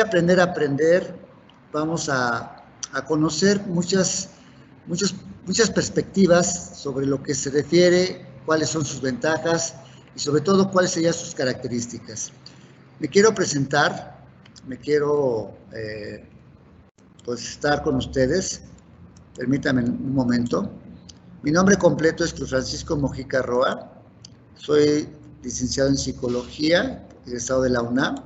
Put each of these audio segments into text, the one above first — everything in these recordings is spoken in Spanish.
Aprender a aprender, vamos a conocer muchas perspectivas sobre lo que se refiere, cuáles son sus ventajas y sobre todo cuáles serían sus características. Me quiero presentar, me quiero pues estar con ustedes. Permítanme un momento. Mi nombre completo es Cruz Francisco Mojica Roa. Soy licenciado en Psicología, egresado de la UNAM.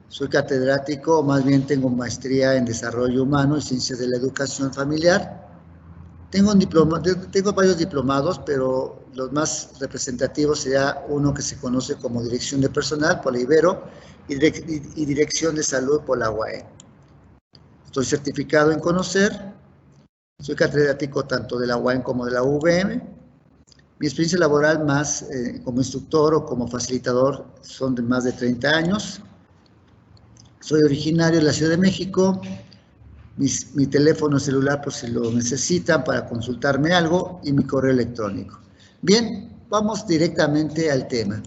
Soy catedrático, o más bien tengo maestría en Desarrollo Humano y Ciencias de la Educación Familiar. Tengo varios diplomados, pero los más representativos sería uno que se conoce como Dirección de Personal por la Ibero y Dirección de Salud por la UAE. Estoy certificado en Conocer. Soy catedrático tanto de la UAM como de la UVM. Mi experiencia laboral más como instructor o como facilitador son de más de 30 años. Soy originario de la Ciudad de México. Mi teléfono celular por si lo necesitan para consultarme algo y mi correo electrónico. Bien, vamos directamente al tema.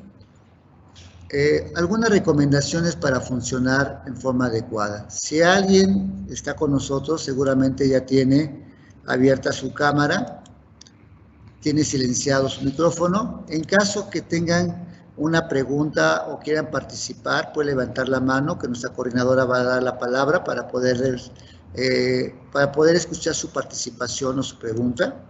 Algunas recomendaciones para funcionar en forma adecuada. Si alguien está con nosotros, seguramente ya tiene abierta su cámara, tiene silenciado su micrófono. En caso que tengan una pregunta o quieran participar, puede levantar la mano, que nuestra coordinadora va a dar la palabra para poder escuchar su participación o su pregunta.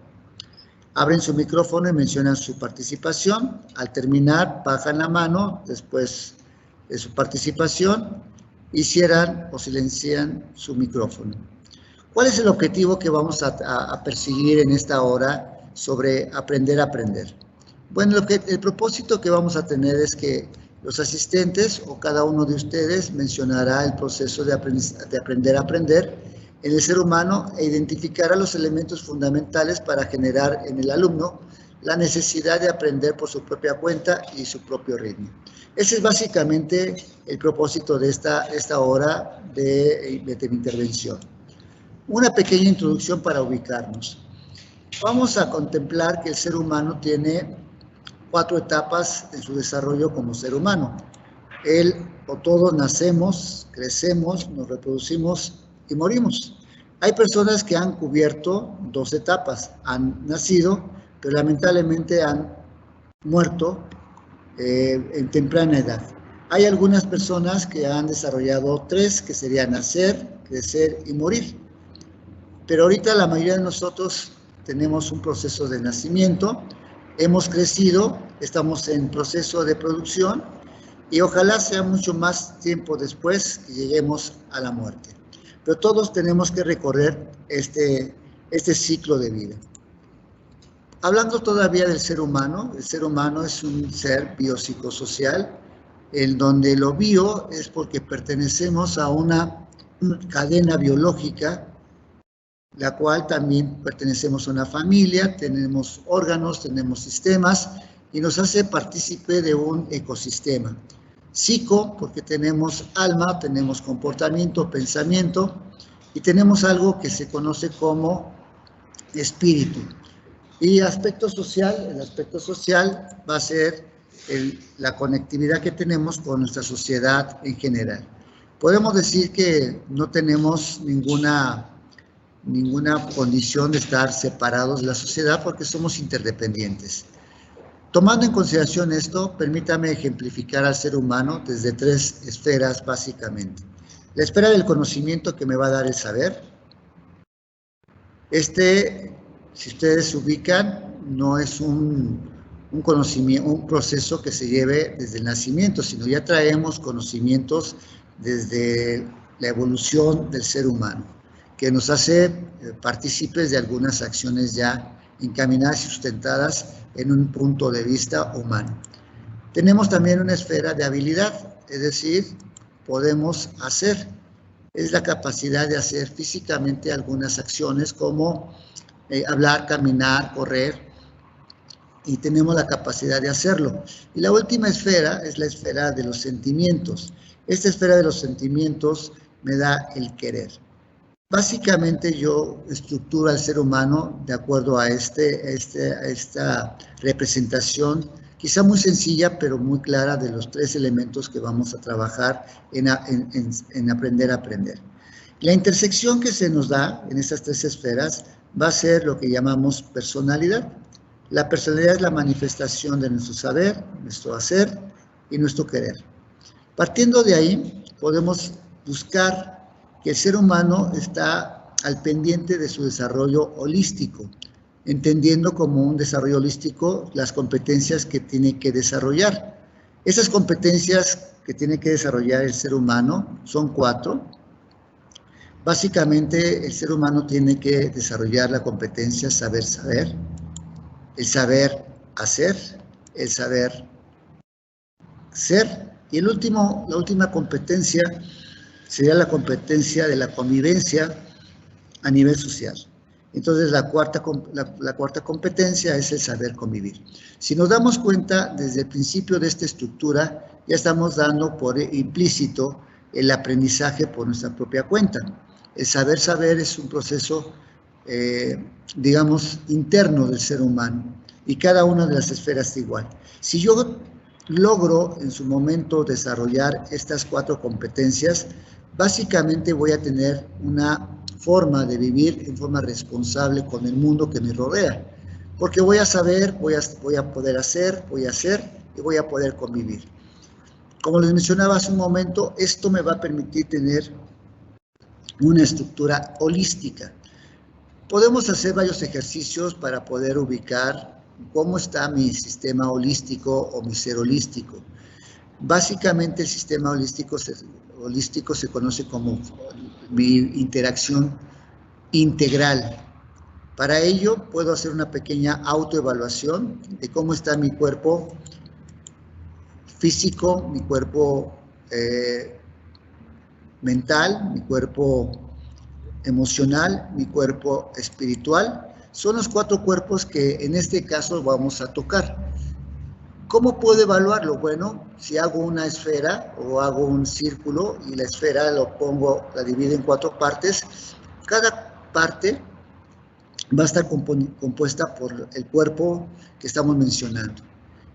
Abren su micrófono y mencionan su participación. Al terminar, bajan la mano después de su participación y cierran o silencian su micrófono. ¿Cuál es el objetivo que vamos a perseguir en esta hora sobre aprender a aprender? Bueno, el propósito que vamos a tener es que los asistentes o cada uno de ustedes mencionará el proceso de aprender a aprender en el ser humano e identificará los elementos fundamentales para generar en el alumno la necesidad de aprender por su propia cuenta y su propio ritmo. Ese es básicamente el propósito de esta hora de mi intervención. Una pequeña introducción para ubicarnos. Vamos a contemplar que el ser humano tiene 4 etapas en su desarrollo como ser humano. Él o todos nacemos, crecemos, nos reproducimos y morimos. Hay personas que han cubierto 2 etapas, han nacido, pero lamentablemente han muerto en temprana edad. Hay algunas personas que han desarrollado 3, que serían nacer, crecer y morir. Pero ahorita la mayoría de nosotros tenemos un proceso de nacimiento, hemos crecido, estamos en proceso de producción y ojalá sea mucho más tiempo después que lleguemos a la muerte. Pero todos tenemos que recorrer este ciclo de vida. Hablando todavía del ser humano, el ser humano es un ser biopsicosocial, en donde lo bio es porque pertenecemos a una cadena biológica, la cual también pertenecemos a una familia, tenemos órganos, tenemos sistemas y nos hace partícipe de un ecosistema. Psico, porque tenemos alma, tenemos comportamiento, pensamiento y tenemos algo que se conoce como espíritu. Y aspecto social, el aspecto social va a ser la conectividad que tenemos con nuestra sociedad en general. Podemos decir que no tenemos ninguna condición de estar separados de la sociedad porque somos interdependientes. Tomando en consideración esto, permítame ejemplificar al ser humano desde 3 esferas básicamente. La esfera del conocimiento que me va a dar el saber. Si ustedes se ubican, no es un conocimiento, un proceso que se lleve desde el nacimiento, sino ya traemos conocimientos desde la evolución del ser humano, que nos hace partícipes de algunas acciones ya encaminadas y sustentadas en un punto de vista humano. Tenemos también una esfera de habilidad, es decir, podemos hacer, es la capacidad de hacer físicamente algunas acciones como hablar, caminar, correr, y tenemos la capacidad de hacerlo. Y la última esfera es la esfera de los sentimientos. Esta esfera de los sentimientos me da el querer. Básicamente yo estructuro al ser humano de acuerdo a esta representación quizá muy sencilla, pero muy clara de los 3 elementos que vamos a trabajar en aprender a aprender. La intersección que se nos da en estas 3 esferas va a ser lo que llamamos personalidad. La personalidad es la manifestación de nuestro saber, nuestro hacer y nuestro querer. Partiendo de ahí, podemos buscar que el ser humano está al pendiente de su desarrollo holístico, entendiendo como un desarrollo holístico las competencias que tiene que desarrollar. Esas competencias que tiene que desarrollar el ser humano son 4. Básicamente, el ser humano tiene que desarrollar la competencia saber saber, el saber hacer, el saber ser, y la última competencia sería la competencia de la convivencia a nivel social. Entonces, la cuarta competencia es el saber convivir. Si nos damos cuenta, desde el principio de esta estructura, ya estamos dando por implícito el aprendizaje por nuestra propia cuenta. El saber saber es un proceso, digamos, interno del ser humano, y cada una de las esferas es igual. Si yo logro en su momento desarrollar estas 4 competencias, básicamente voy a tener una forma de vivir en forma responsable con el mundo que me rodea, porque voy a saber, voy a poder hacer, voy a hacer y voy a poder convivir. Como les mencionaba hace un momento, esto me va a permitir tener una estructura holística. Podemos hacer varios ejercicios para poder ubicar cómo está mi sistema holístico o mi ser holístico. Básicamente el sistema holístico se conoce como mi interacción integral. Para ello puedo hacer una pequeña autoevaluación de cómo está mi cuerpo físico, mi cuerpo mental, mi cuerpo emocional, mi cuerpo espiritual. Son los 4 cuerpos que en este caso vamos a tocar. ¿Cómo puedo evaluarlo? Bueno, si hago una esfera o hago un círculo y la esfera la divido en 4 partes, cada parte va a estar compuesta por el cuerpo que estamos mencionando.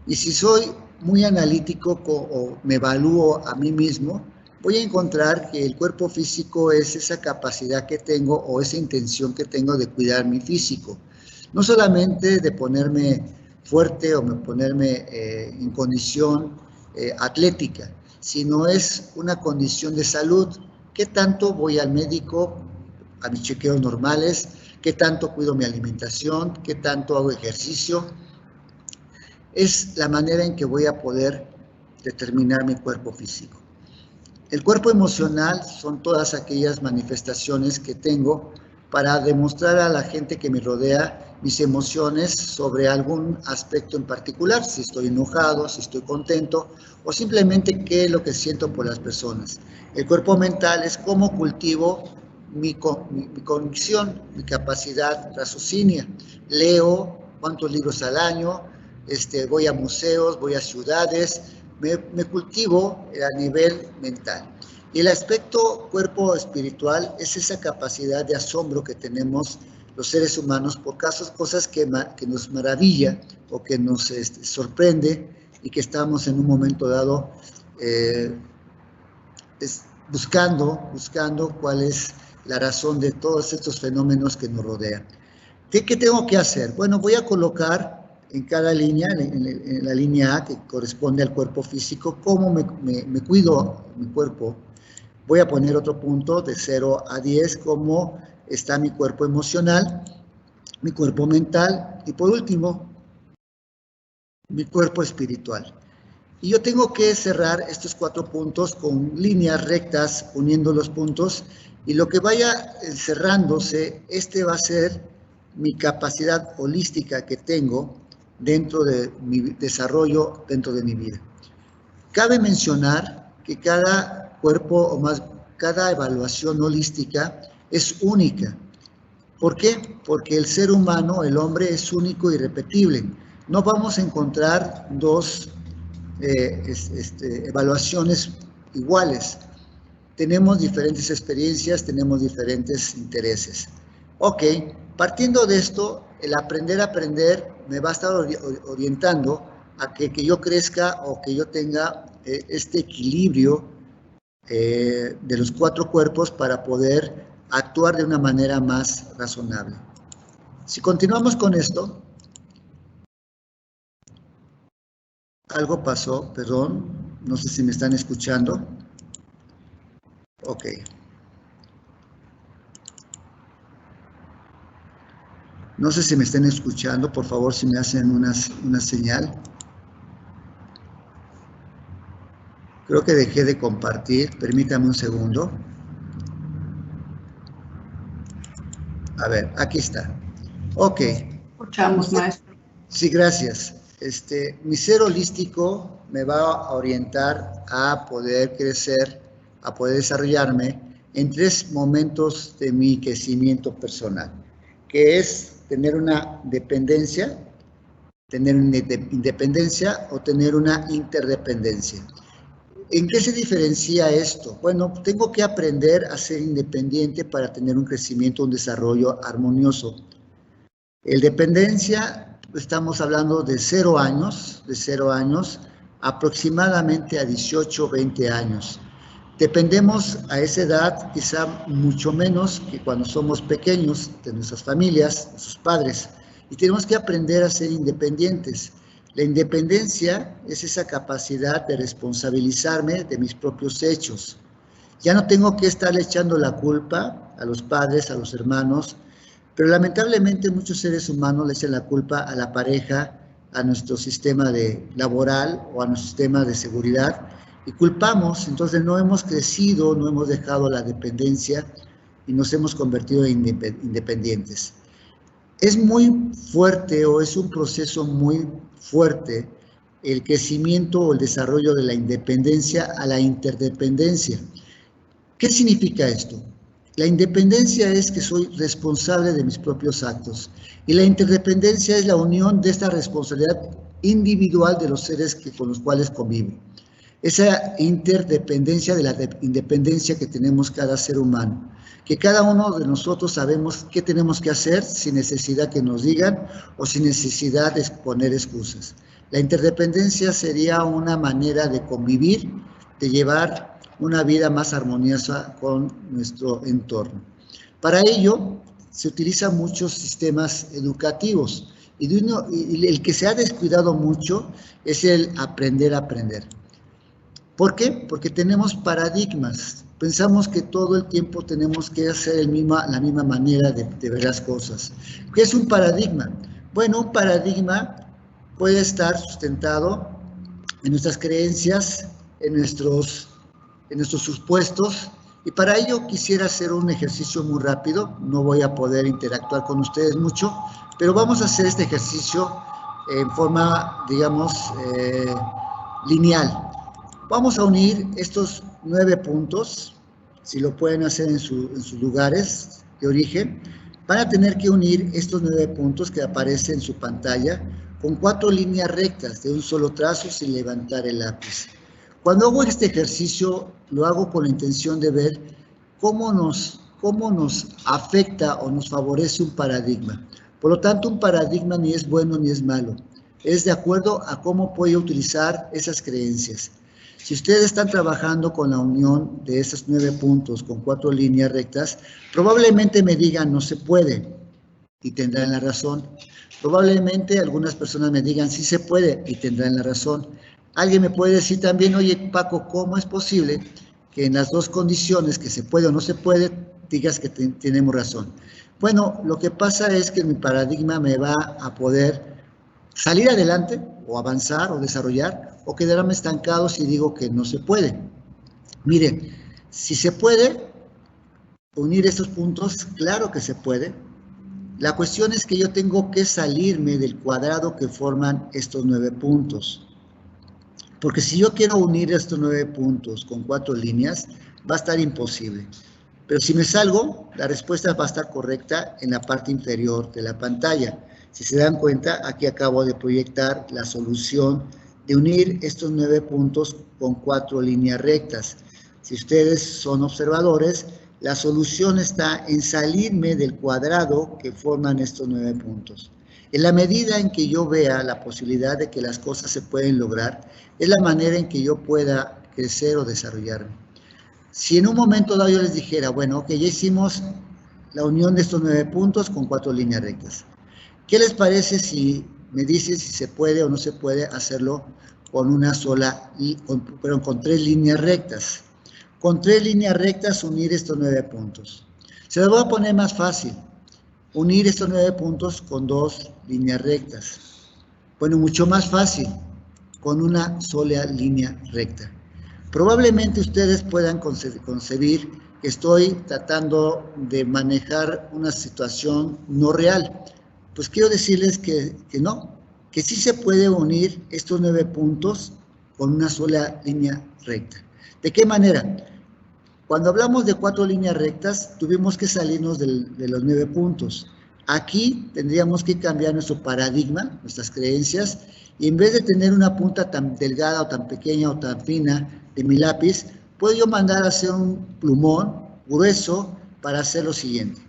Y si soy muy analítico o me evalúo a mí mismo, voy a encontrar que el cuerpo físico es esa capacidad que tengo o esa intención que tengo de cuidar mi físico. No solamente de ponerme fuerte o ponerme en condición atlética, sino es una condición de salud. ¿Qué tanto voy al médico, a mis chequeos normales? ¿Qué tanto cuido mi alimentación? ¿Qué tanto hago ejercicio? Es la manera en que voy a poder determinar mi cuerpo físico. El cuerpo emocional son todas aquellas manifestaciones que tengo para demostrar a la gente que me rodea mis emociones sobre algún aspecto en particular, si estoy enojado, si estoy contento, o simplemente qué es lo que siento por las personas. El cuerpo mental es cómo cultivo mi cognición, mi capacidad raciocinio. Leo cuántos libros al año, voy a museos, voy a ciudades, me cultivo a nivel mental. Y el aspecto cuerpo espiritual es esa capacidad de asombro que tenemos los seres humanos por cosas que nos maravilla o que nos sorprende y que estamos en un momento dado buscando cuál es la razón de todos estos fenómenos que nos rodean. ¿Qué tengo que hacer? Bueno, voy a colocar en cada línea, en la línea A que corresponde al cuerpo físico, cómo me cuido mi cuerpo. Voy a poner otro punto de 0 a 10, cómo está mi cuerpo emocional, mi cuerpo mental y por último, mi cuerpo espiritual. Y yo tengo que cerrar estos 4 puntos con líneas rectas uniendo los puntos y lo que vaya cerrándose, va a ser mi capacidad holística que tengo dentro de mi desarrollo, dentro de mi vida. Cabe mencionar que cada cuerpo o más cada evaluación holística es única. ¿Por qué? Porque el ser humano, el hombre, es único y irrepetible. No vamos a encontrar 2 evaluaciones iguales. Tenemos diferentes experiencias, tenemos diferentes intereses. Ok, partiendo de esto, el aprender a aprender me va a estar orientando a que yo crezca o que yo tenga este equilibrio de los 4 cuerpos para poder actuar de una manera más razonable. Si continuamos con esto, algo pasó, perdón, no sé si me están escuchando. Ok. No sé si me están escuchando, por favor, si me hacen una señal. Creo que dejé de compartir, permítame un segundo. A ver, aquí está. Ok. Escuchamos, maestro. Sí, gracias. Mi ser holístico me va a orientar a poder crecer, a poder desarrollarme en 3 momentos de mi crecimiento personal, que es tener una dependencia, tener una independencia o tener una interdependencia. ¿En qué se diferencia esto? Bueno, tengo que aprender a ser independiente para tener un crecimiento, un desarrollo armonioso. El dependencia, estamos hablando de 0 años, aproximadamente a 18, 20 años. Dependemos a esa edad quizá mucho menos que cuando somos pequeños de nuestras familias, de sus padres, y tenemos que aprender a ser independientes. La independencia es esa capacidad de responsabilizarme de mis propios hechos. Ya no tengo que estarle echando la culpa a los padres, a los hermanos, pero lamentablemente muchos seres humanos le echan la culpa a la pareja, a nuestro sistema laboral o a nuestro sistema de seguridad y culpamos, entonces no hemos crecido, no hemos dejado la dependencia y nos hemos convertido en independientes. Es muy fuerte o es un proceso muy fuerte el crecimiento o el desarrollo de la independencia a la interdependencia. ¿Qué significa esto? La independencia es que soy responsable de mis propios actos y la interdependencia es la unión de esta responsabilidad individual de los seres con los cuales convivo. Esa interdependencia de la independencia que tenemos cada ser humano, que cada uno de nosotros sabemos qué tenemos que hacer sin necesidad que nos digan o sin necesidad de poner excusas. La interdependencia sería una manera de convivir, de llevar una vida más armoniosa con nuestro entorno. Para ello, se utilizan muchos sistemas educativos y el que se ha descuidado mucho es el aprender a aprender. ¿Por qué? Porque tenemos paradigmas. Pensamos que todo el tiempo tenemos que hacer la misma manera de ver las cosas. ¿Qué es un paradigma? Bueno, un paradigma puede estar sustentado en nuestras creencias, en nuestros supuestos, y para ello quisiera hacer un ejercicio muy rápido. No voy a poder interactuar con ustedes mucho, pero vamos a hacer este ejercicio en forma, digamos, lineal. Vamos a unir estos 9 puntos, si lo pueden hacer en sus lugares de origen. Van a tener que unir estos 9 puntos que aparecen en su pantalla con 4 líneas rectas de un solo trazo sin levantar el lápiz. Cuando hago este ejercicio, lo hago con la intención de ver cómo nos afecta o nos favorece un paradigma. Por lo tanto, un paradigma ni es bueno ni es malo. Es de acuerdo a cómo puedo utilizar esas creencias. Si ustedes están trabajando con la unión de esos 9 puntos con 4 líneas rectas, probablemente me digan no se puede y tendrán la razón. Probablemente algunas personas me digan sí se puede y tendrán la razón. Alguien me puede decir también, oye Paco, ¿cómo es posible que en las 2 condiciones, que se puede o no se puede, digas que tenemos razón? Bueno, lo que pasa es que mi paradigma me va a poder salir adelante o avanzar o desarrollar o quedarme estancado si digo que no se puede. Miren, si se puede unir estos puntos, claro que se puede. La cuestión es que yo tengo que salirme del cuadrado que forman estos 9 puntos. Porque si yo quiero unir estos 9 puntos con 4 líneas, va a estar imposible. Pero si me salgo, la respuesta va a estar correcta en la parte inferior de la pantalla. Si se dan cuenta, aquí acabo de proyectar la solución de unir estos 9 puntos con 4 líneas rectas. Si ustedes son observadores, la solución está en salirme del cuadrado que forman estos 9 puntos. En la medida en que yo vea la posibilidad de que las cosas se pueden lograr, es la manera en que yo pueda crecer o desarrollarme. Si en un momento dado yo les dijera, bueno, ok, ya hicimos la unión de estos 9 puntos con 4 líneas rectas. ¿Qué les parece si me dicen si se puede o no se puede hacerlo con una sola, con 3 líneas rectas? Con 3 líneas rectas unir estos 9 puntos. Se los voy a poner más fácil. Unir estos 9 puntos con 2 líneas rectas. Bueno, mucho más fácil, con una sola línea recta. Probablemente ustedes puedan concebir que estoy tratando de manejar una situación no real. Pues quiero decirles que no, que sí se puede unir estos 9 puntos con una sola línea recta. ¿De qué manera? Cuando hablamos de 4 líneas rectas, tuvimos que salirnos de los 9 puntos. Aquí tendríamos que cambiar nuestro paradigma, nuestras creencias, y en vez de tener una punta tan delgada o tan pequeña o tan fina de mi lápiz, puedo yo mandar a hacer un plumón grueso para hacer lo siguiente.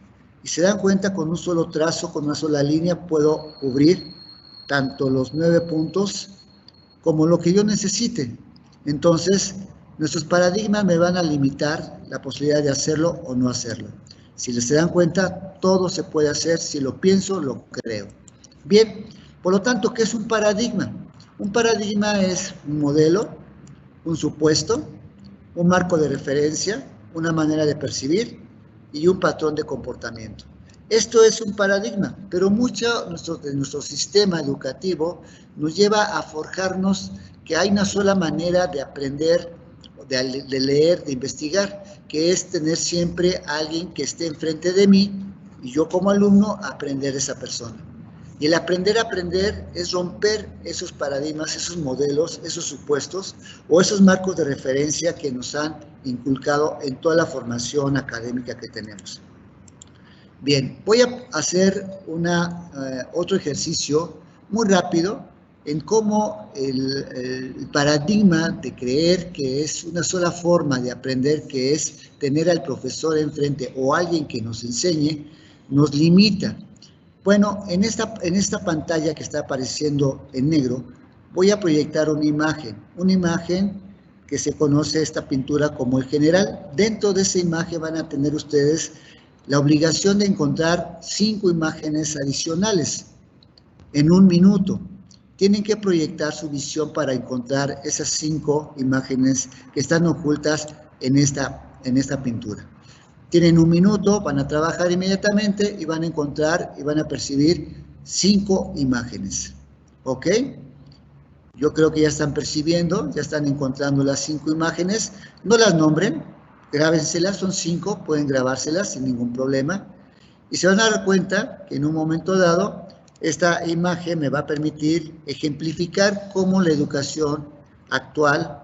Y se dan cuenta, con un solo trazo, con una sola línea, puedo cubrir tanto los 9 puntos como lo que yo necesite. Entonces, nuestros paradigmas me van a limitar la posibilidad de hacerlo o no hacerlo. Si se dan cuenta, todo se puede hacer, si lo pienso, lo creo. Bien, por lo tanto, ¿qué es un paradigma? Un paradigma es un modelo, un supuesto, un marco de referencia, una manera de percibir y un patrón de comportamiento. Esto es un paradigma, pero mucho de nuestro sistema educativo nos lleva a forjarnos que hay una sola manera de aprender, de leer, de investigar, que es tener siempre a alguien que esté enfrente de mí y yo como alumno aprender de esa persona. Y el aprender a aprender es romper esos paradigmas, esos modelos, esos supuestos o esos marcos de referencia que nos han inculcado en toda la formación académica que tenemos. Bien, voy a hacer otro ejercicio muy rápido en cómo el paradigma de creer que es una sola forma de aprender, que es tener al profesor enfrente o alguien que nos enseñe, nos limita. Bueno, en esta pantalla que está apareciendo en negro, voy a proyectar una imagen que se conoce esta pintura como el general. Dentro de esa imagen van a tener ustedes la obligación de encontrar 5 imágenes adicionales en 1 minuto. Tienen que proyectar su visión para encontrar esas 5 imágenes que están ocultas en esta pintura. Tienen 1 minuto, van a trabajar inmediatamente y van a encontrar y van a percibir 5 imágenes. ¿Ok? Yo creo que ya están percibiendo, ya están encontrando las 5 imágenes. No las nombren, grábenselas, son 5, pueden grabárselas sin ningún problema. Y se van a dar cuenta que en un momento dado, esta imagen me va a permitir ejemplificar cómo la educación actual,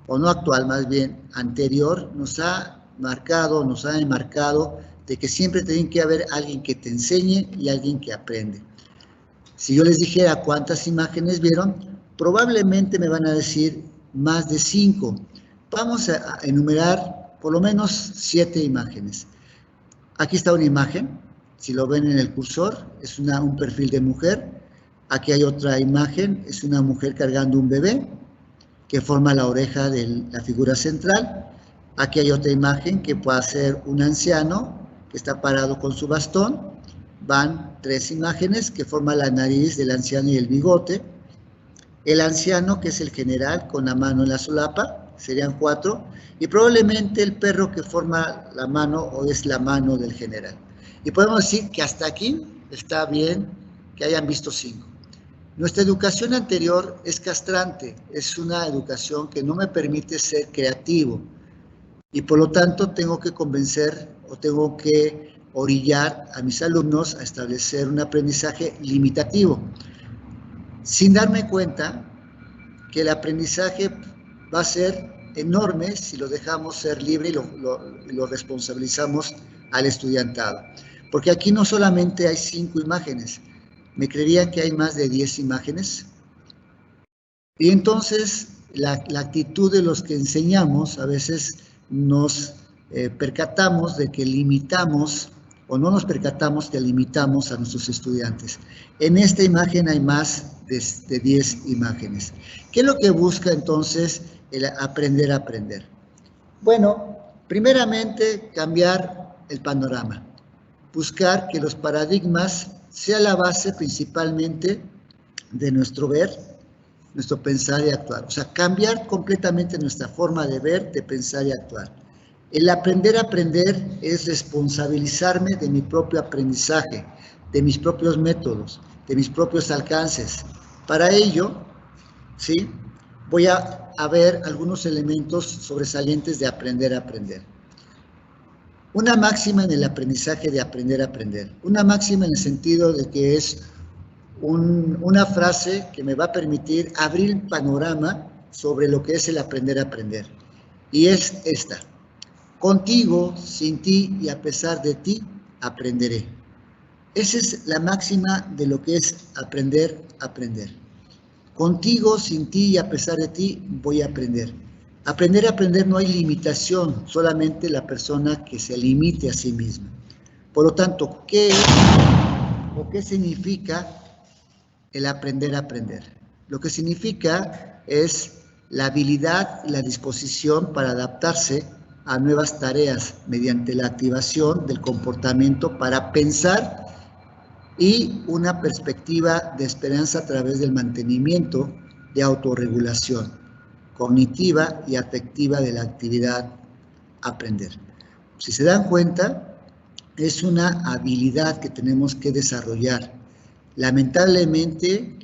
o no actual, más bien anterior, nos ha enmarcado de que siempre tiene que haber alguien que te enseñe y alguien que aprende. Si yo les dijera cuántas imágenes vieron, probablemente me van a decir más de 5. Vamos a enumerar por lo menos 7 imágenes. Aquí está una imagen, si lo ven en el cursor, es un perfil de mujer. Aquí hay otra imagen, es una mujer cargando un bebé que forma la oreja de la figura central. Aquí hay otra imagen que puede ser un anciano que está parado con su bastón. Van 3 imágenes que forman la nariz del anciano y el bigote. El anciano, que es el general, con la mano en la solapa, serían 4. Y probablemente el perro que forma la mano o es la mano del general. Y podemos decir que hasta aquí está bien que hayan visto 5. Nuestra educación anterior es castrante, es una educación que no me permite ser creativo. Y por lo tanto tengo que convencer o tengo que orillar a mis alumnos a establecer un aprendizaje limitativo, sin darme cuenta que el aprendizaje va a ser enorme si lo dejamos ser libre y lo responsabilizamos al estudiantado. Porque aquí no solamente hay 5 imágenes, me creerían que hay más de 10 imágenes. Y entonces la actitud de los que enseñamos a veces nos percatamos de que limitamos o no nos percatamos que limitamos a nuestros estudiantes. En esta imagen hay más de 10 imágenes. ¿Qué es lo que busca entonces el aprender a aprender? Bueno, primeramente cambiar el panorama, buscar que los paradigmas sean la base principalmente de nuestro ver, nuestro pensar y actuar. O sea, cambiar completamente nuestra forma de ver, de pensar y actuar. El aprender a aprender es responsabilizarme de mi propio aprendizaje, de mis propios métodos, de mis propios alcances. Para ello, ¿sí?, voy a ver algunos elementos sobresalientes de aprender a aprender. Una máxima en el aprendizaje de aprender a aprender. Una máxima en el sentido de que es una frase que me va a permitir abrir el panorama sobre lo que es el aprender a aprender. Y es esta: contigo, sin ti y a pesar de ti, aprenderé. Esa es la máxima de lo que es aprender a aprender. Contigo, sin ti y a pesar de ti, voy a aprender. Aprender a aprender no hay limitación, solamente la persona que se limite a sí misma. Por lo tanto, ¿qué es o qué significa el aprender a aprender? Lo que significa es la habilidad y la disposición para adaptarse a nuevas tareas mediante la activación del comportamiento para pensar y una perspectiva de esperanza a través del mantenimiento de autorregulación cognitiva y afectiva de la actividad aprender. Si se dan cuenta, es una habilidad que tenemos que desarrollar. Lamentablemente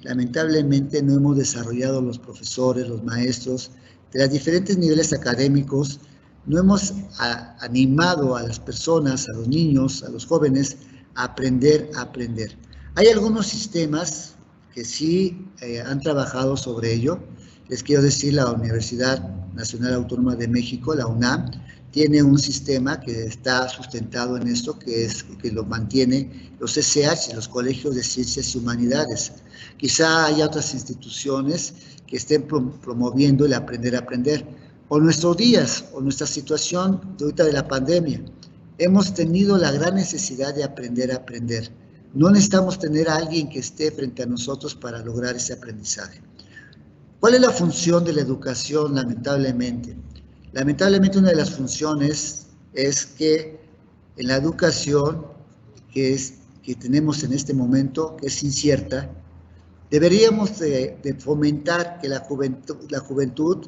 no hemos desarrollado los profesores, los maestros de los diferentes niveles académicos, no hemos animado a las personas, a los niños, a los jóvenes a aprender a aprender. Hay algunos sistemas que sí han trabajado sobre ello. Les quiero decir, la Universidad Nacional Autónoma de México, la UNAM, tiene un sistema que está sustentado en esto, que lo mantiene los CCH, los Colegios de Ciencias y Humanidades. Quizá haya otras instituciones que estén promoviendo el aprender a aprender. O nuestros días, o nuestra situación de ahorita de la pandemia. Hemos tenido la gran necesidad de aprender a aprender. No necesitamos tener a alguien que esté frente a nosotros para lograr ese aprendizaje. ¿Cuál es la función de la educación, lamentablemente? Lamentablemente una de las funciones es que en la educación que tenemos en este momento, que es incierta, deberíamos de fomentar que la juventud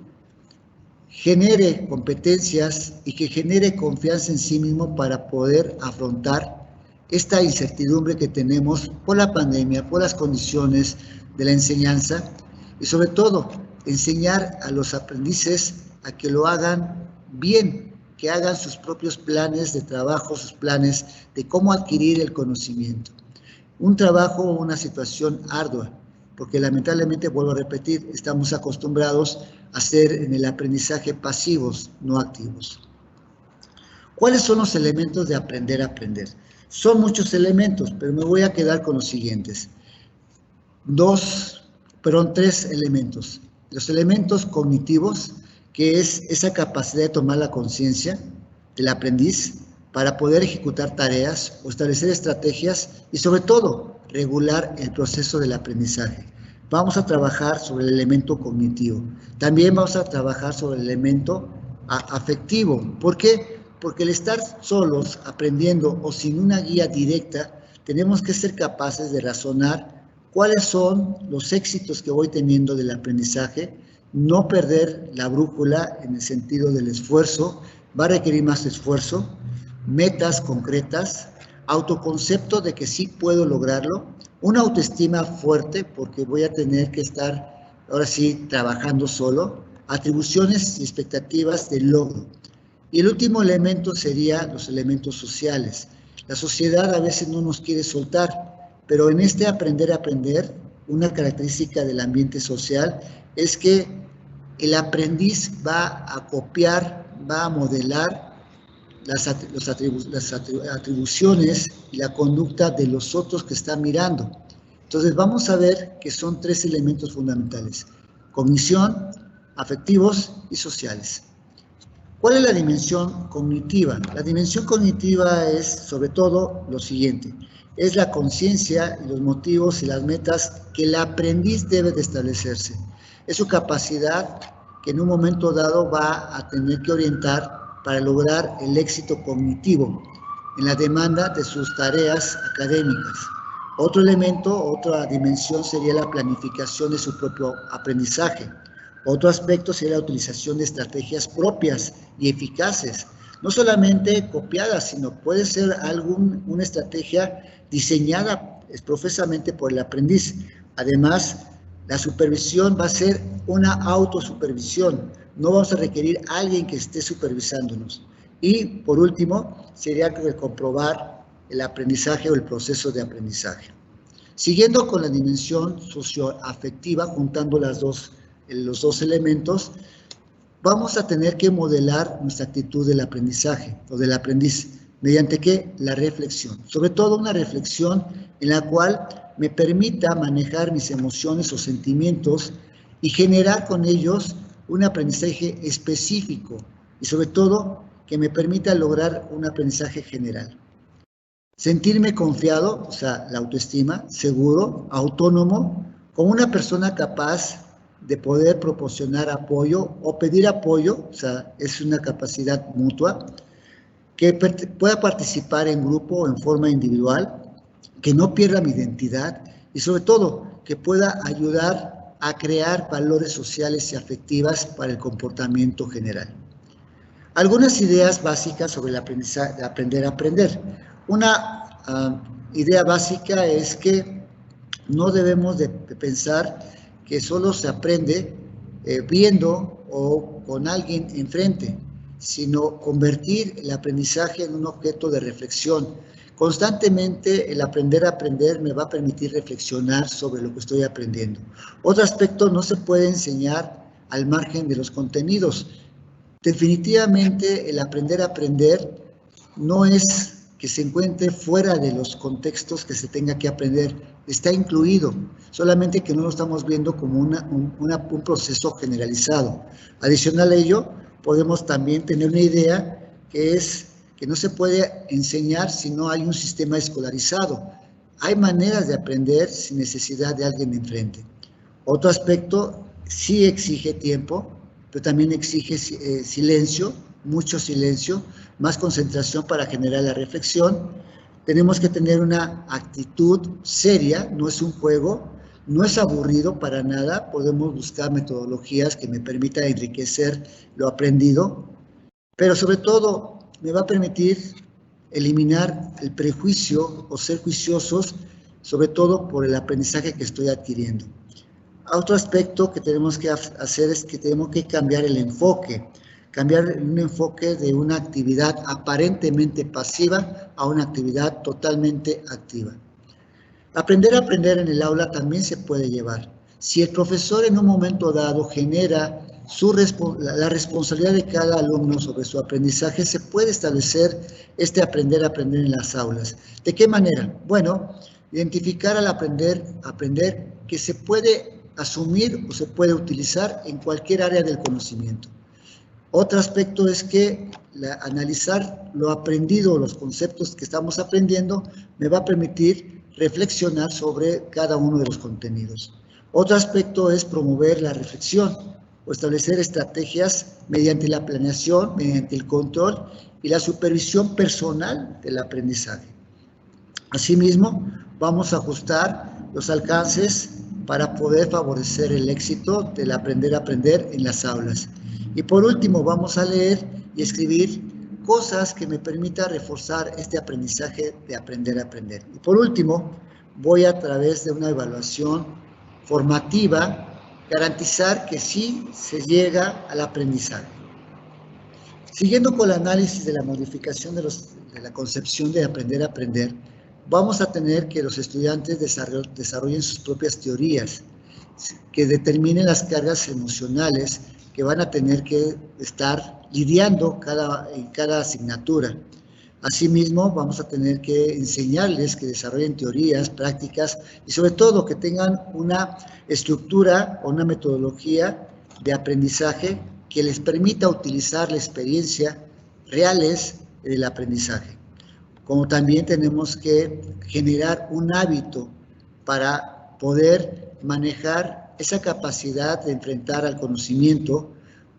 genere competencias y que genere confianza en sí mismo para poder afrontar esta incertidumbre que tenemos por la pandemia, por las condiciones de la enseñanza y sobre todo enseñar a los aprendices a que lo hagan bien, que hagan sus propios planes de trabajo, sus planes de cómo adquirir el conocimiento. Un trabajo o una situación ardua, porque lamentablemente, vuelvo a repetir, estamos acostumbrados a ser en el aprendizaje pasivos, no activos. ¿Cuáles son los elementos de aprender a aprender? Son muchos elementos, pero me voy a quedar con los siguientes. Tres elementos. Los elementos cognitivos, que es esa capacidad de tomar la conciencia del aprendiz para poder ejecutar tareas o establecer estrategias y sobre todo regular el proceso del aprendizaje. Vamos a trabajar sobre el elemento cognitivo. También vamos a trabajar sobre el elemento afectivo. ¿Por qué? Porque el estar solos aprendiendo o sin una guía directa, tenemos que ser capaces de razonar cuáles son los éxitos que voy teniendo del aprendizaje, no perder la brújula en el sentido del esfuerzo, va a requerir más esfuerzo, metas concretas, autoconcepto de que sí puedo lograrlo, una autoestima fuerte porque voy a tener que estar ahora sí trabajando solo, atribuciones y expectativas de logro. Y el último elemento sería los elementos sociales. La sociedad a veces no nos quiere soltar, pero en este aprender a aprender, una característica del ambiente social es que el aprendiz va a copiar, va a modelar las atribuciones y la conducta de los otros que están mirando. Entonces vamos a ver que son tres elementos fundamentales: cognición, afectivos y sociales. ¿Cuál es la dimensión cognitiva? La dimensión cognitiva es, sobre todo, lo siguiente. Es la conciencia y los motivos y las metas que el aprendiz debe de establecerse. Es su capacidad que en un momento dado va a tener que orientar para lograr el éxito cognitivo en la demanda de sus tareas académicas. Otro elemento, otra dimensión sería la planificación de su propio aprendizaje. Otro aspecto sería la utilización de estrategias propias y eficaces, no solamente copiadas, sino puede ser una estrategia diseñada profesamente por el aprendiz. Además, la supervisión va a ser una autosupervisión, no vamos a requerir a alguien que esté supervisándonos. Y, por último, sería comprobar el aprendizaje o el proceso de aprendizaje. Siguiendo con la dimensión socioafectiva, juntando los dos elementos, vamos a tener que modelar nuestra actitud del aprendizaje o del aprendiz. ¿Mediante qué? La reflexión. Sobre todo una reflexión en la cual me permita manejar mis emociones o sentimientos y generar con ellos un aprendizaje específico y sobre todo que me permita lograr un aprendizaje general. Sentirme confiado, o sea, la autoestima, seguro, autónomo, como una persona capaz de poder proporcionar apoyo o pedir apoyo, o sea, es una capacidad mutua, que pueda participar en grupo o en forma individual, que no pierda mi identidad y sobre todo que pueda ayudar a crear valores sociales y afectivas para el comportamiento general. Algunas ideas básicas sobre el aprendizaje, de aprender a aprender. Una idea básica es que no debemos de pensar que solo se aprende viendo o con alguien enfrente, sino convertir el aprendizaje en un objeto de reflexión. Constantemente el aprender a aprender me va a permitir reflexionar sobre lo que estoy aprendiendo. Otro aspecto, no se puede enseñar al margen de los contenidos. Definitivamente el aprender a aprender no es que se encuentre fuera de los contextos que se tenga que aprender, está incluido, solamente que no lo estamos viendo como un proceso generalizado. Adicional a ello, podemos también tener una idea que es que no se puede enseñar si no hay un sistema escolarizado. Hay maneras de aprender sin necesidad de alguien enfrente. Otro aspecto, sí exige tiempo, pero también exige silencio, mucho silencio, más concentración para generar la reflexión. Tenemos que tener una actitud seria, no es un juego, no es aburrido para nada, podemos buscar metodologías que me permitan enriquecer lo aprendido, pero sobre todo me va a permitir eliminar el prejuicio o ser juiciosos, sobre todo por el aprendizaje que estoy adquiriendo. Otro aspecto que tenemos que hacer es que tenemos que cambiar el enfoque, cambiar un enfoque de una actividad aparentemente pasiva a una actividad totalmente activa. Aprender a aprender en el aula también se puede llevar. Si el profesor en un momento dado genera la responsabilidad de cada alumno sobre su aprendizaje, se puede establecer este aprender a aprender en las aulas. ¿De qué manera? Bueno, identificar al aprender que se puede asumir o se puede utilizar en cualquier área del conocimiento. Otro aspecto es que analizar lo aprendido, los conceptos que estamos aprendiendo, me va a permitir reflexionar sobre cada uno de los contenidos. Otro aspecto es promover la reflexión o establecer estrategias mediante la planeación, mediante el control y la supervisión personal del aprendizaje. Asimismo, vamos a ajustar los alcances para poder favorecer el éxito del aprender a aprender en las aulas. Y por último, vamos a leer y escribir cosas que me permitan reforzar este aprendizaje de aprender a aprender. Y por último, voy a través de una evaluación formativa garantizar que sí se llega al aprendizaje. Siguiendo con el análisis de la modificación de la concepción de aprender a aprender, vamos a tener que los estudiantes desarrollen sus propias teorías, que determinen las cargas emocionales que van a tener que estar lidiando en cada asignatura. Asimismo, vamos a tener que enseñarles que desarrollen teorías, prácticas y sobre todo que tengan una estructura o una metodología de aprendizaje que les permita utilizar la experiencia reales del aprendizaje. Como también tenemos que generar un hábito para poder manejar esa capacidad de enfrentar al conocimiento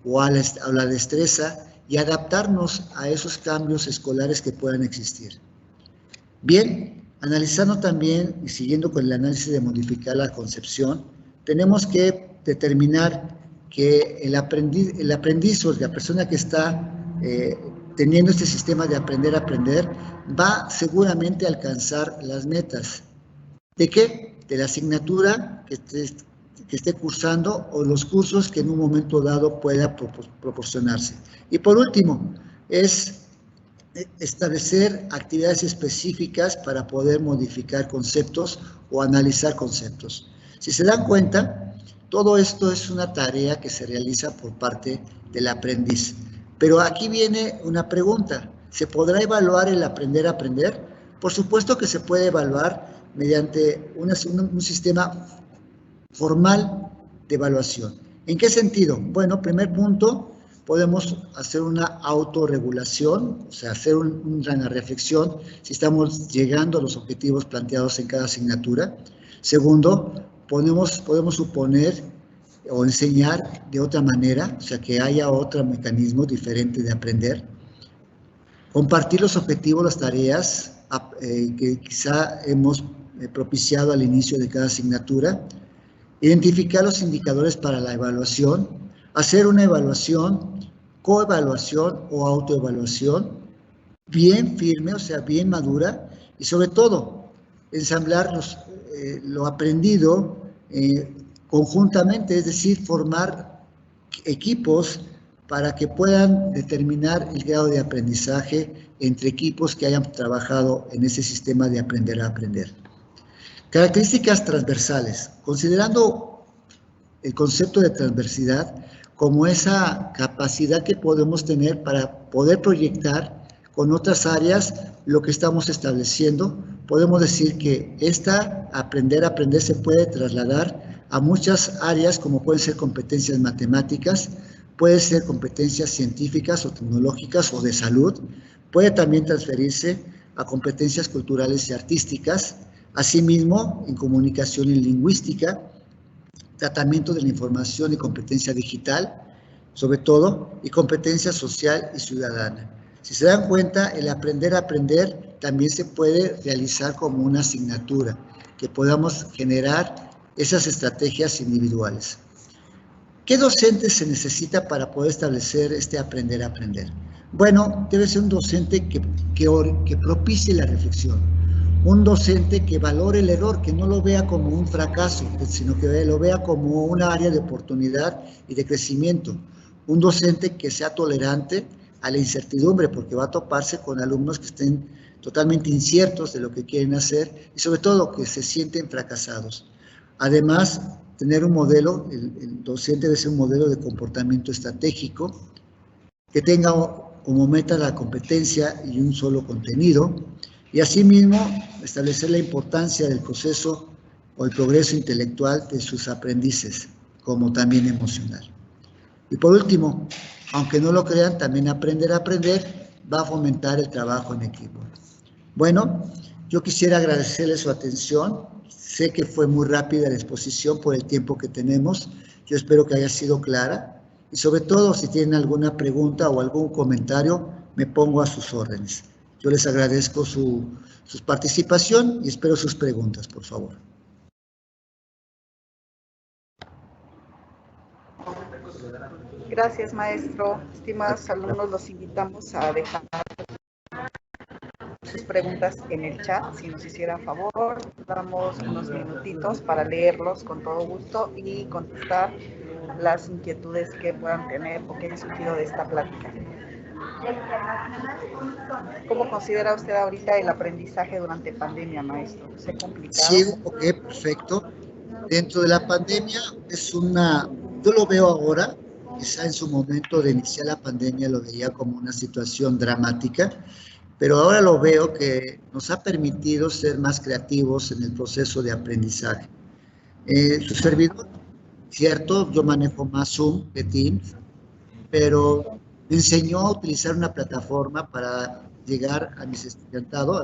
o a la destreza y adaptarnos a esos cambios escolares que puedan existir. Bien, analizando también y siguiendo con el análisis de modificar la concepción, tenemos que determinar que el aprendiz o la persona que está teniendo este sistema de aprender a aprender va seguramente a alcanzar las metas. ¿De qué? De la asignatura que esté cursando o los cursos que en un momento dado pueda proporcionarse. Y por último, es establecer actividades específicas para poder modificar conceptos o analizar conceptos. Si se dan cuenta, todo esto es una tarea que se realiza por parte del aprendiz. Pero aquí viene una pregunta, ¿se podrá evaluar el aprender a aprender? Por supuesto que se puede evaluar mediante un sistema formal de evaluación. ¿En qué sentido? Bueno, primer punto, podemos hacer una autorregulación, o sea, hacer una reflexión si estamos llegando a los objetivos planteados en cada asignatura. Segundo, podemos suponer o enseñar de otra manera, o sea, que haya otro mecanismo diferente de aprender. Compartir los objetivos, las tareas que quizá hemos propiciado al inicio de cada asignatura. Identificar los indicadores para la evaluación. Hacer una evaluación, coevaluación o autoevaluación bien firme, o sea, bien madura. Y sobre todo, ensamblar lo aprendido conjuntamente, es decir, formar equipos para que puedan determinar el grado de aprendizaje entre equipos que hayan trabajado en ese sistema de aprender a aprender. Características transversales. Considerando el concepto de transversidad como esa capacidad que podemos tener para poder proyectar con otras áreas lo que estamos estableciendo, podemos decir que aprender a aprender se puede trasladar a muchas áreas, como pueden ser competencias matemáticas, puede ser competencias científicas o tecnológicas o de salud, puede también transferirse a competencias culturales y artísticas, asimismo en comunicación y lingüística, tratamiento de la información y competencia digital, sobre todo, y competencia social y ciudadana. Si se dan cuenta, el aprender a aprender también se puede realizar como una asignatura, que podamos generar esas estrategias individuales. ¿Qué docente se necesita para poder establecer este aprender a aprender? Bueno, debe ser un docente que propicie la reflexión, un docente que valore el error, que no lo vea como un fracaso, sino que lo vea como una área de oportunidad y de crecimiento, un docente que sea tolerante a la incertidumbre, porque va a toparse con alumnos que estén totalmente inciertos de lo que quieren hacer y sobre todo que se sienten fracasados. Además, tener un modelo, el docente debe ser un modelo de comportamiento estratégico, que tenga como meta la competencia y un solo contenido, y asimismo establecer la importancia del proceso o el progreso intelectual de sus aprendices, como también emocional. Y por último, aunque no lo crean, también aprender a aprender va a fomentar el trabajo en equipo. Bueno, yo quisiera agradecerles su atención. Sé que fue muy rápida la exposición por el tiempo que tenemos. Yo espero que haya sido clara. Y sobre todo, si tienen alguna pregunta o algún comentario, me pongo a sus órdenes. Yo les agradezco su participación y espero sus preguntas, por favor. Gracias, maestro. Estimados alumnos, los invitamos a dejar sus preguntas en el chat. Si nos hicieran favor, damos unos minutitos para leerlos con todo gusto y contestar las inquietudes que puedan tener o que hayan surgido de esta plática. ¿Cómo considera usted ahorita el aprendizaje durante pandemia, maestro? ¿Se ha complicado? Sí, ok, perfecto. Dentro de la pandemia yo lo veo ahora, quizá en su momento de iniciar la pandemia lo veía como una situación dramática, pero ahora lo veo que nos ha permitido ser más creativos en el proceso de aprendizaje. Su servidor, cierto, yo manejo más Zoom que Teams, pero me enseñó a utilizar una plataforma para llegar a mi estudiantado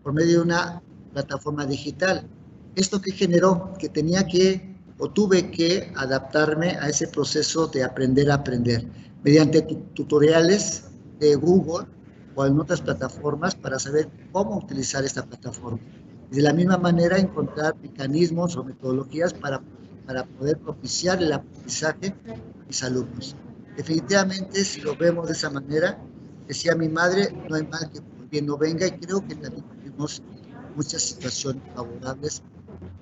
por medio de una plataforma digital. ¿Esto qué generó? Que tenía que o tuve que adaptarme a ese proceso de aprender a aprender mediante tutoriales de Google o en otras plataformas para saber cómo utilizar esta plataforma. Y de la misma manera encontrar mecanismos o metodologías para poder propiciar el aprendizaje a mis alumnos. Definitivamente, si lo vemos de esa manera, decía mi madre, no hay mal que por bien no venga, y creo que también tuvimos muchas situaciones favorables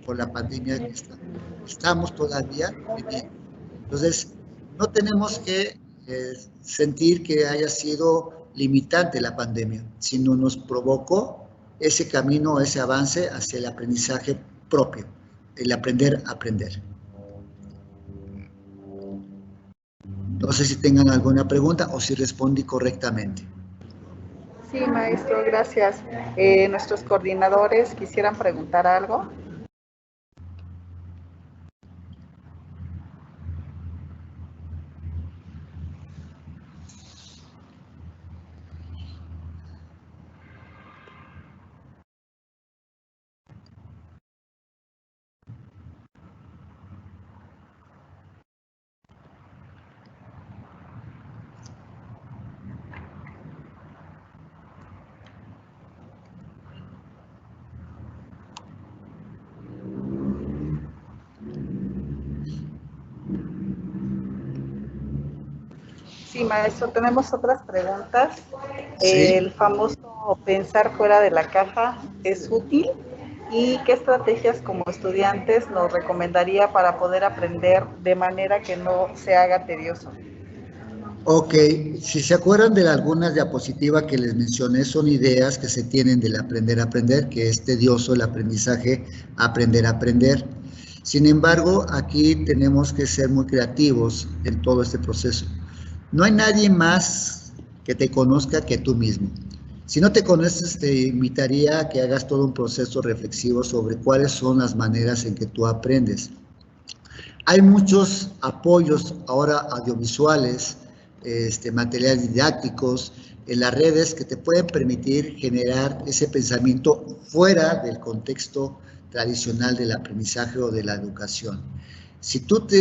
por la pandemia que estamos todavía viviendo. Entonces, no tenemos que sentir que haya sido limitante la pandemia, sino nos provocó ese camino, ese avance hacia el aprendizaje propio, el aprender a aprender. No sé si tengan alguna pregunta o si respondí correctamente. Sí, maestro, gracias. Nuestros coordinadores quisieran preguntar algo. Sí, maestro, tenemos otras preguntas. ¿Sí? El famoso pensar fuera de la caja es útil. ¿Y qué estrategias como estudiantes nos recomendaría para poder aprender de manera que no se haga tedioso? Ok, si se acuerdan de algunas diapositivas que les mencioné, son ideas que se tienen del aprender a aprender, que es tedioso el aprendizaje, aprender a aprender. Sin embargo, aquí tenemos que ser muy creativos en todo este proceso. No hay nadie más que te conozca que tú mismo. Si no te conoces, te invitaría a que hagas todo un proceso reflexivo sobre cuáles son las maneras en que tú aprendes. Hay muchos apoyos ahora audiovisuales, materiales didácticos en las redes que te pueden permitir generar ese pensamiento fuera del contexto tradicional del aprendizaje o de la educación. Si tú te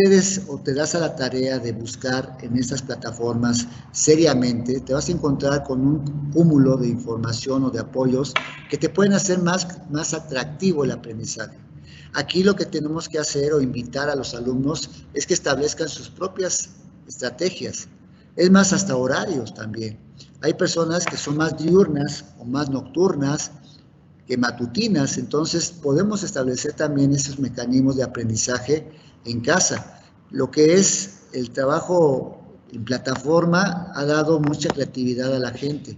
das a la tarea de buscar en estas plataformas seriamente, te vas a encontrar con un cúmulo de información o de apoyos que te pueden hacer más atractivo el aprendizaje. Aquí lo que tenemos que hacer o invitar a los alumnos es que establezcan sus propias estrategias. Es más, hasta horarios también. Hay personas que son más diurnas o más nocturnas que matutinas, entonces podemos establecer también esos mecanismos de aprendizaje en casa. Lo que es el trabajo en plataforma ha dado mucha creatividad a la gente.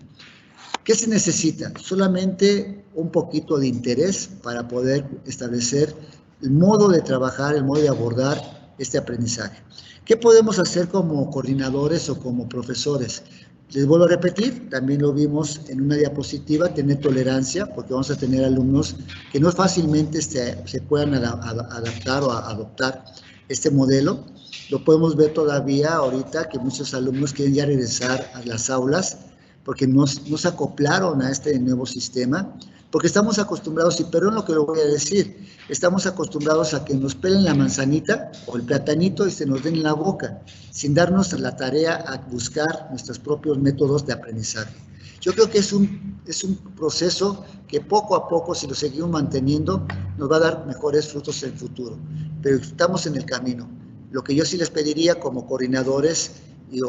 ¿Qué se necesita? Solamente un poquito de interés para poder establecer el modo de trabajar, el modo de abordar este aprendizaje. ¿Qué podemos hacer como coordinadores o como profesores? Les vuelvo a repetir, también lo vimos en una diapositiva, tener tolerancia, porque vamos a tener alumnos que no fácilmente se puedan adaptar o adoptar este modelo. Lo podemos ver todavía ahorita que muchos alumnos quieren ya regresar a las aulas porque no se acoplaron a este nuevo sistema, porque estamos acostumbrados, y perdón lo que lo voy a decir, estamos acostumbrados a que nos pelen la manzanita o el platanito y se nos den en la boca, sin darnos la tarea a buscar nuestros propios métodos de aprendizaje. Yo creo que es un proceso que poco a poco, si lo seguimos manteniendo, nos va a dar mejores frutos en el futuro, pero estamos en el camino. Lo que yo sí les pediría como coordinadores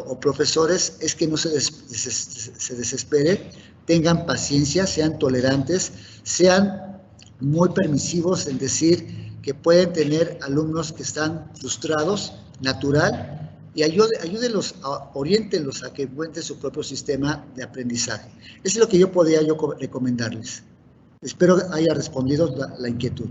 o profesores es que no se desespere, tengan paciencia, sean tolerantes, sean muy permisivos en decir que pueden tener alumnos que están frustrados, natural, y ayúdenlos, oriéntenlos a que encuentren su propio sistema de aprendizaje. Eso es lo que yo podría recomendarles. Espero haya respondido la inquietud.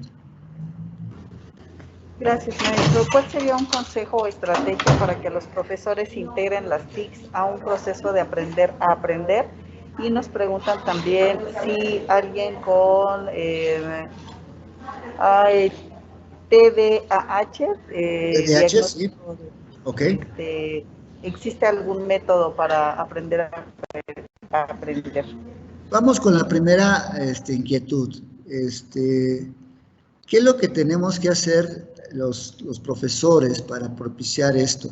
Gracias, maestro. ¿Cuál sería un consejo o estrategia para que los profesores integren las TICs a un proceso de aprender a aprender? Y nos preguntan también si alguien con TDAH, TDAH, sí. Ok. ¿Existe algún método para aprender a aprender? Vamos con la primera inquietud. ¿Qué es lo que tenemos que hacer los profesores para propiciar esto?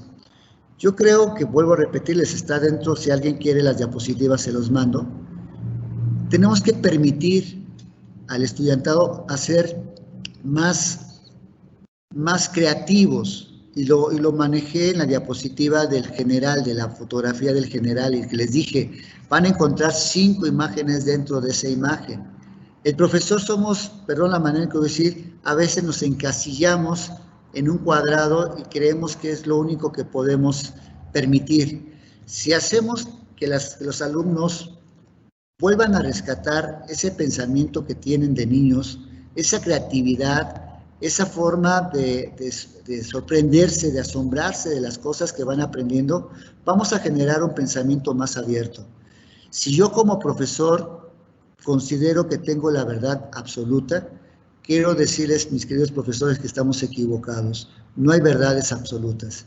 Yo creo que, vuelvo a repetirles, está dentro, si alguien quiere las diapositivas se los mando. Tenemos que permitir al estudiantado hacer más creativos, y lo manejé en la diapositiva del general, de la fotografía del general, y que les dije, van a encontrar 5 imágenes dentro de esa imagen. El profesor somos, perdón la manera que voy a decir, a veces nos encasillamos en un cuadrado y creemos que es lo único que podemos permitir. Si hacemos que los alumnos vuelvan a rescatar ese pensamiento que tienen de niños, esa creatividad, esa forma de sorprenderse, de asombrarse de las cosas que van aprendiendo, vamos a generar un pensamiento más abierto. Si yo como profesor considero que tengo la verdad absoluta, quiero decirles, mis queridos profesores, que estamos equivocados. No hay verdades absolutas.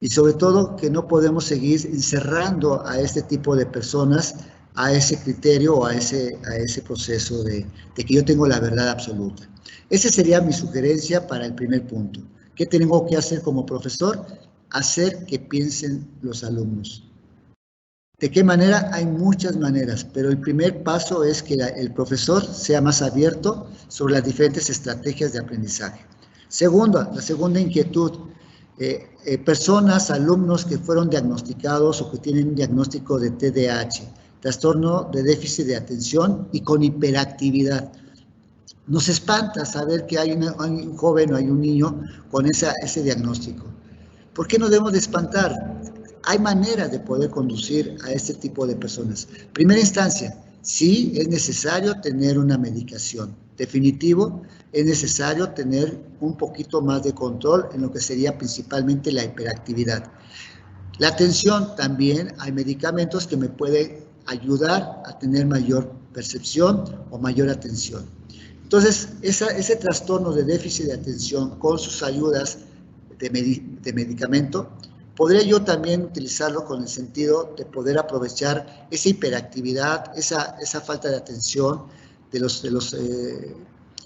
Y sobre todo que no podemos seguir encerrando a este tipo de personas a ese criterio o a ese proceso de que yo tengo la verdad absoluta. Esa sería mi sugerencia para el primer punto. ¿Qué tengo que hacer como profesor? Hacer que piensen los alumnos. ¿De qué manera? Hay muchas maneras, pero el primer paso es que el profesor sea más abierto sobre las diferentes estrategias de aprendizaje. La segunda inquietud, personas, alumnos que fueron diagnosticados o que tienen un diagnóstico de TDAH, trastorno de déficit de atención y con hiperactividad. Nos espanta saber que hay un joven o hay un niño con ese diagnóstico. ¿Por qué no debemos de espantar? Hay maneras de poder conducir a este tipo de personas. Primera instancia, sí es necesario tener una medicación. Definitivo, es necesario tener un poquito más de control en lo que sería principalmente la hiperactividad. La atención también, hay medicamentos que me pueden ayudar a tener mayor percepción o mayor atención. Entonces, ese trastorno de déficit de atención con sus ayudas de medicamento, podría yo también utilizarlo con el sentido de poder aprovechar esa hiperactividad, esa falta de atención de los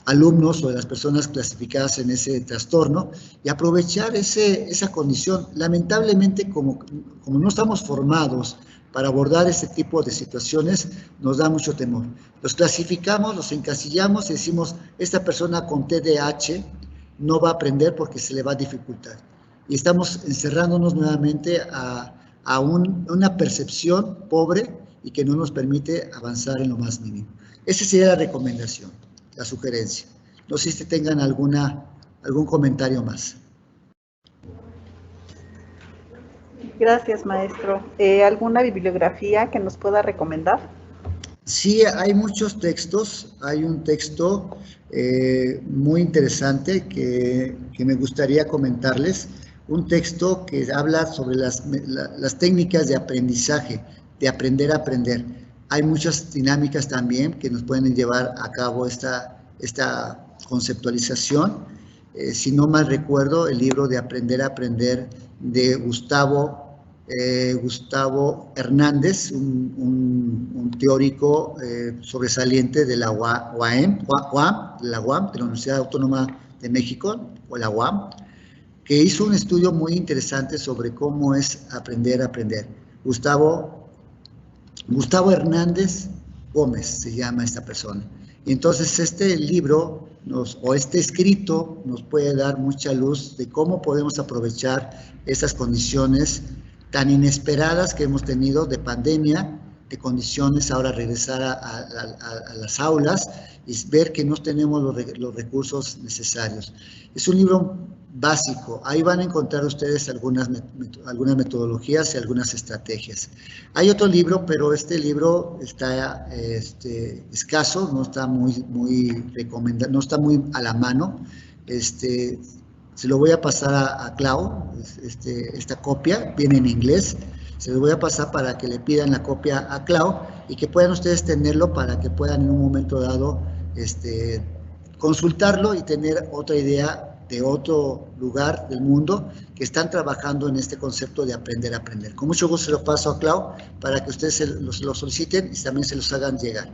alumnos o de las personas clasificadas en ese trastorno y aprovechar esa condición. Lamentablemente, como no estamos formados para abordar ese tipo de situaciones, nos da mucho temor. Los clasificamos, los encasillamos y decimos, esta persona con TDAH no va a aprender porque se le va a dificultar. Y estamos encerrándonos nuevamente a una percepción pobre y que no nos permite avanzar en lo más mínimo. Esa sería la recomendación, la sugerencia. No sé si tengan algún comentario más. Gracias, maestro. ¿Alguna bibliografía que nos pueda recomendar? Sí, hay muchos textos. Hay un texto muy interesante que me gustaría comentarles. Un texto que habla sobre las técnicas de aprendizaje, de aprender a aprender. Hay muchas dinámicas también que nos pueden llevar a cabo esta conceptualización. Si no mal recuerdo, el libro de Aprender a Aprender de Gustavo Hernández, un teórico sobresaliente de la UAM, de la Universidad Autónoma de México, o la UAM, que hizo un estudio muy interesante sobre cómo es aprender a aprender. Gustavo Hernández Gómez se llama esta persona. Y entonces este libro, este escrito, nos puede dar mucha luz de cómo podemos aprovechar esas condiciones tan inesperadas que hemos tenido de pandemia, de condiciones ahora regresar a las aulas y ver que no tenemos los recursos necesarios. Es un libro básico, ahí van a encontrar ustedes algunas metodologías y algunas estrategias. Hay otro libro, pero este libro está escaso, no está muy recomendado, no está muy a la mano. Se lo voy a pasar a Clau, esta copia, viene en inglés, se lo voy a pasar para que le pidan la copia a Clau y que puedan ustedes tenerlo para que puedan en un momento dado consultarlo y tener otra idea de otro lugar del mundo que están trabajando en este concepto de aprender a aprender. Con mucho gusto se lo paso a Clau para que ustedes se lo soliciten y también se los hagan llegar.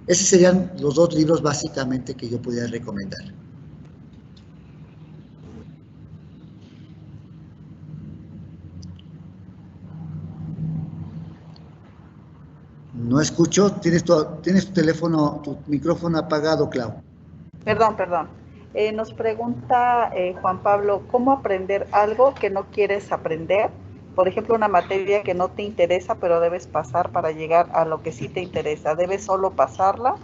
Esos serían los dos libros básicamente que yo podría recomendar. No escucho, tienes tu teléfono, tu micrófono apagado, Clau. Perdón. Nos pregunta Juan Pablo, ¿cómo aprender algo que no quieres aprender? Por ejemplo, una materia que no te interesa, pero debes pasar para llegar a lo que sí te interesa. ¿Debes solo pasarla?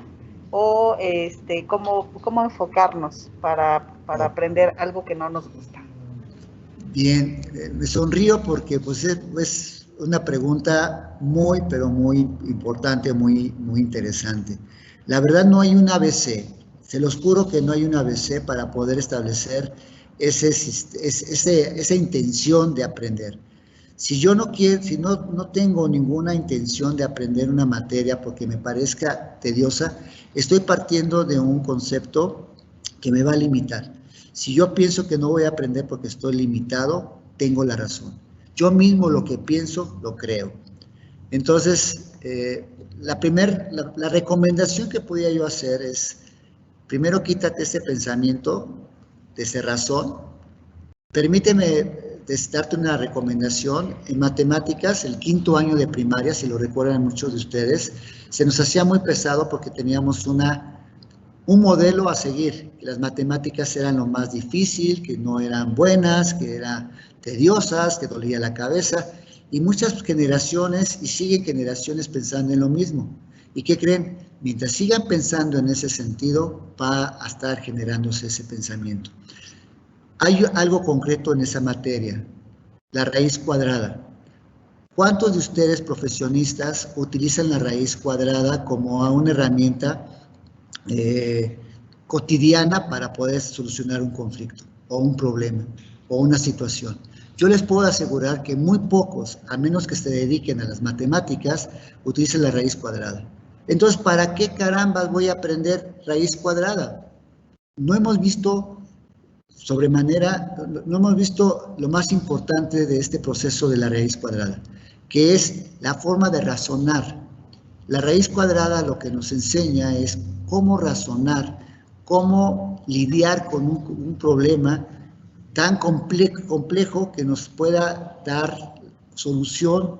¿O cómo enfocarnos para aprender algo que no nos gusta? Bien, me sonrío porque pues es una pregunta muy, pero muy importante, muy interesante. La verdad no hay un ABC, se los juro que no hay un ABC para poder establecer esa intención de aprender. Si yo no quiero, si no tengo ninguna intención de aprender una materia porque me parezca tediosa, estoy partiendo de un concepto que me va a limitar. Si yo pienso que no voy a aprender porque estoy limitado, tengo la razón. Yo mismo lo que pienso, lo creo. Entonces, la recomendación que podría yo hacer es, primero quítate ese pensamiento de cerrazón. Permíteme darte una recomendación. En matemáticas, el 5º año de primaria, si lo recuerdan muchos de ustedes, se nos hacía muy pesado porque teníamos un modelo a seguir, que las matemáticas eran lo más difícil, que no eran buenas, que eran tediosas, que dolía la cabeza, y muchas generaciones, y siguen generaciones pensando en lo mismo. ¿Y qué creen? Mientras sigan pensando en ese sentido, va a estar generándose ese pensamiento. Hay algo concreto en esa materia, la raíz cuadrada. ¿Cuántos de ustedes profesionistas utilizan la raíz cuadrada como una herramienta cotidiana para poder solucionar un conflicto o un problema o una situación? Yo les puedo asegurar que muy pocos, a menos que se dediquen a las matemáticas, utilizan la raíz cuadrada. Entonces, ¿para qué carambas voy a aprender raíz cuadrada? No hemos visto sobremanera, no hemos visto lo más importante de este proceso de la raíz cuadrada, que es la forma de razonar. La raíz cuadrada lo que nos enseña es cómo razonar, cómo lidiar con un problema tan complejo que nos pueda dar solución,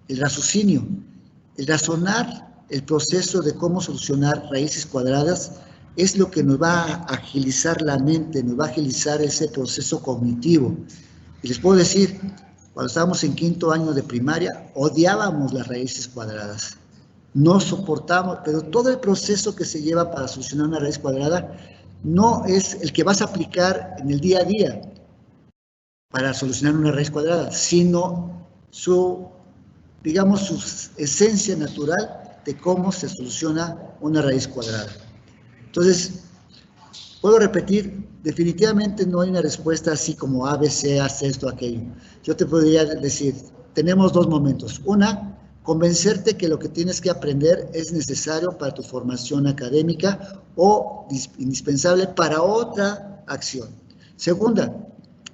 el raciocinio, el razonar, el proceso de cómo solucionar raíces cuadradas es lo que nos va a agilizar la mente, nos va a agilizar ese proceso cognitivo. Y les puedo decir, cuando estábamos en 5º año de primaria, odiábamos las raíces cuadradas. No soportamos, pero todo el proceso que se lleva para solucionar una raíz cuadrada no es el que vas a aplicar en el día a día para solucionar una raíz cuadrada, sino su esencia natural de cómo se soluciona una raíz cuadrada. Entonces, puedo repetir, definitivamente no hay una respuesta así como A, B, C, haz esto, aquello. Yo te podría decir, tenemos dos momentos. Una, convencerte que lo que tienes que aprender es necesario para tu formación académica o indispensable para otra acción. Segunda,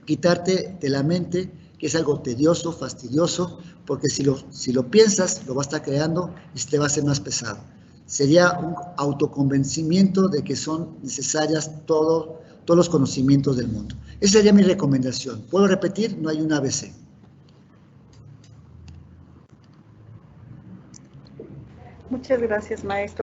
quitarte de la mente que es algo tedioso, fastidioso, porque si lo piensas, lo vas a estar creando y te va a ser más pesado. Sería un autoconvencimiento de que son necesarias todos los conocimientos del mundo. Esa sería mi recomendación. ¿Puedo repetir? No hay un ABC. Muchas gracias, maestro.